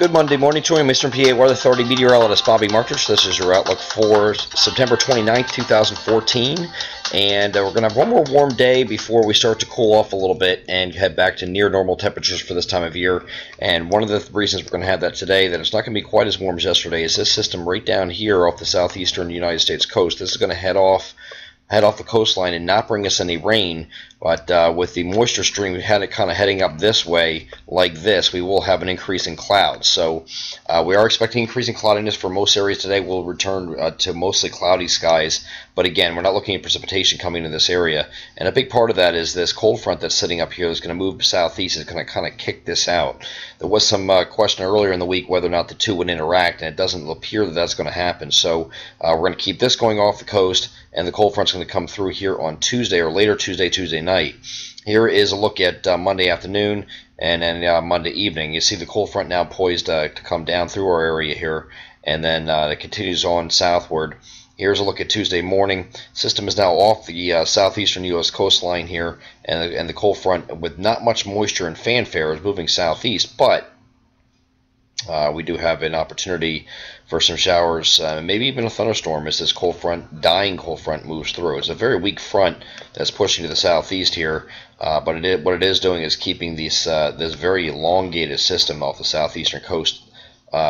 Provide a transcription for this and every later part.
Good Monday morning to you, Eastern PA Weather Authority meteorologist Bobby Martich. This is your outlook for September 29th, 2014. And we're going to have one more warm day before we start to cool off a little bit and head back to near normal temperatures for this time of year. And one of the reasons we're going to have that today, that it's not going to be quite as warm as yesterday, is this system right down here off the southeastern United States coast. This is going to head off the coastline and not bring us any rain, but with the moisture stream kind of heading up this way like this, we will have an increase in clouds. So we are expecting increasing cloudiness for most areas today. We'll return to mostly cloudy skies, but again, we're not looking at precipitation coming to this area. And a big part of that is this cold front that's sitting up here that's going to move southeast is going to kind of kick this out. There was some question earlier in the week whether or not the two would interact, and it doesn't appear that that's going to happen. So we're going to keep this going off the coast, and the cold front's going to come through here on Tuesday or later Tuesday night. Here is a look at Monday afternoon and then Monday evening. You see the cold front now poised to come down through our area here, and then it continues on southward. Here's a look at Tuesday morning. System is now off the southeastern U.S. coastline here, and the cold front, with not much moisture and fanfare, is moving southeast, but we do have an opportunity for some showers, maybe even a thunderstorm as this dying cold front moves through. It's a very weak front that's pushing to the southeast here, but what it is doing is keeping this very elongated system off the southeastern coast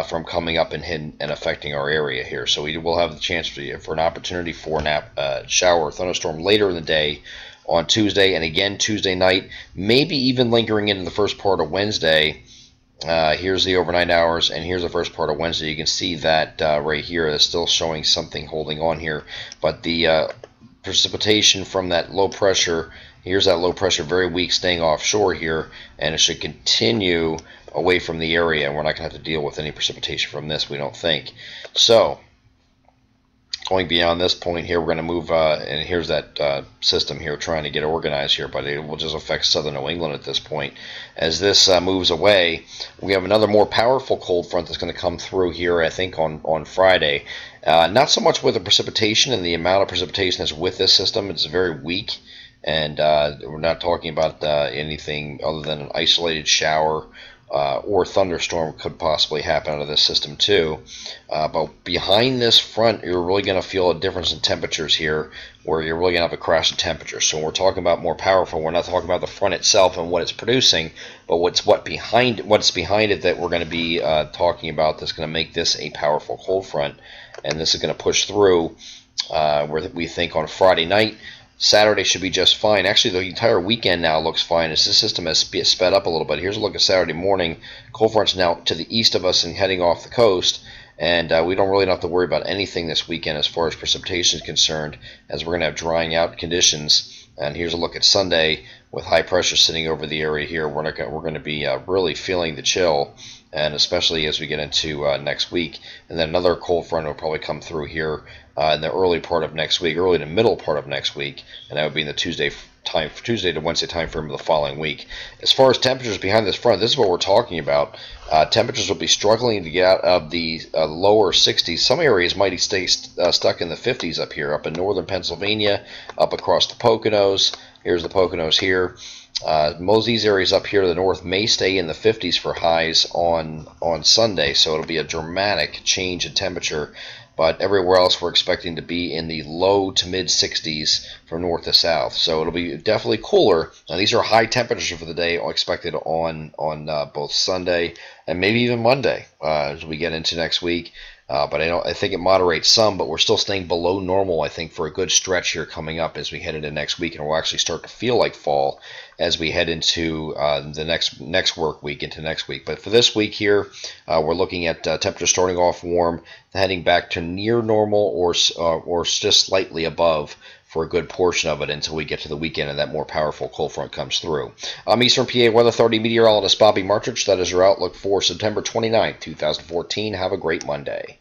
from coming up and affecting our area here. So we will have the chance for an opportunity for a shower or thunderstorm later in the day on Tuesday, and again Tuesday night, maybe even lingering into the first part of Wednesday. Here's the overnight hours, and here's the first part of Wednesday. You can see that right here is still showing something holding on here, but the precipitation from that low pressure, here's that low pressure, very weak, staying offshore here, and it should continue away from the area, and we're not going to have to deal with any precipitation from this, we don't think. So going beyond this point here, we're going to move, and here's that system here trying to get organized here, but it will just affect southern New England at this point. As this moves away, we have another more powerful cold front that's going to come through here, I think, on Friday. Not so much with the precipitation and the amount of precipitation that's with this system. It's very weak, and we're not talking about anything other than an isolated shower or thunderstorm could possibly happen out of this system too. But behind this front, you're really going to feel a difference in temperatures here, where you're really going to have a crash in temperature. So when we're talking about more powerful, we're not talking about the front itself and what it's producing, but what's behind it that we're going to be talking about that's going to make this a powerful cold front. And this is going to push through where we think on Friday night. Saturday should be just fine. Actually, the entire weekend now looks fine as this system has sped up a little bit. Here's a look at Saturday morning. Cold front's now to the east of us and heading off the coast, and we don't really have to worry about anything this weekend as far as precipitation is concerned, as we're going to have drying out conditions. And here's a look at Sunday with high pressure sitting over the area here. We're going to be really feeling the chill, and especially as we get into next week. And then another cold front will probably come through here in the early part of next week, early to middle part of next week, and that would be in the Tuesday to Wednesday time frame of the following week. As far as temperatures behind this front, this is what we're talking about. Temperatures will be struggling to get out of the lower 60s. Some areas might stay stuck in the 50s up here, up in northern Pennsylvania, up across the Poconos. Here's the Poconos here. Most of these areas up here to the north may stay in the 50s for highs on Sunday, so it'll be a dramatic change in temperature. But everywhere else we're expecting to be in the low to mid 60s from north to south. So it'll be definitely cooler. Now these are high temperatures for the day expected on both Sunday and maybe even Monday as we get into next week. But I think it moderates some, but we're still staying below normal, I think, for a good stretch here coming up as we head into next week, and we'll actually start to feel like fall as we head into the next work week into next week. But for this week here, we're looking at temperatures starting off warm, heading back to near normal or just slightly above for a good portion of it until we get to the weekend and that more powerful cold front comes through. I'm Eastern PA Weather Authority meteorologist Bobby Martich. That is your outlook for September 29th, 2014. Have a great Monday.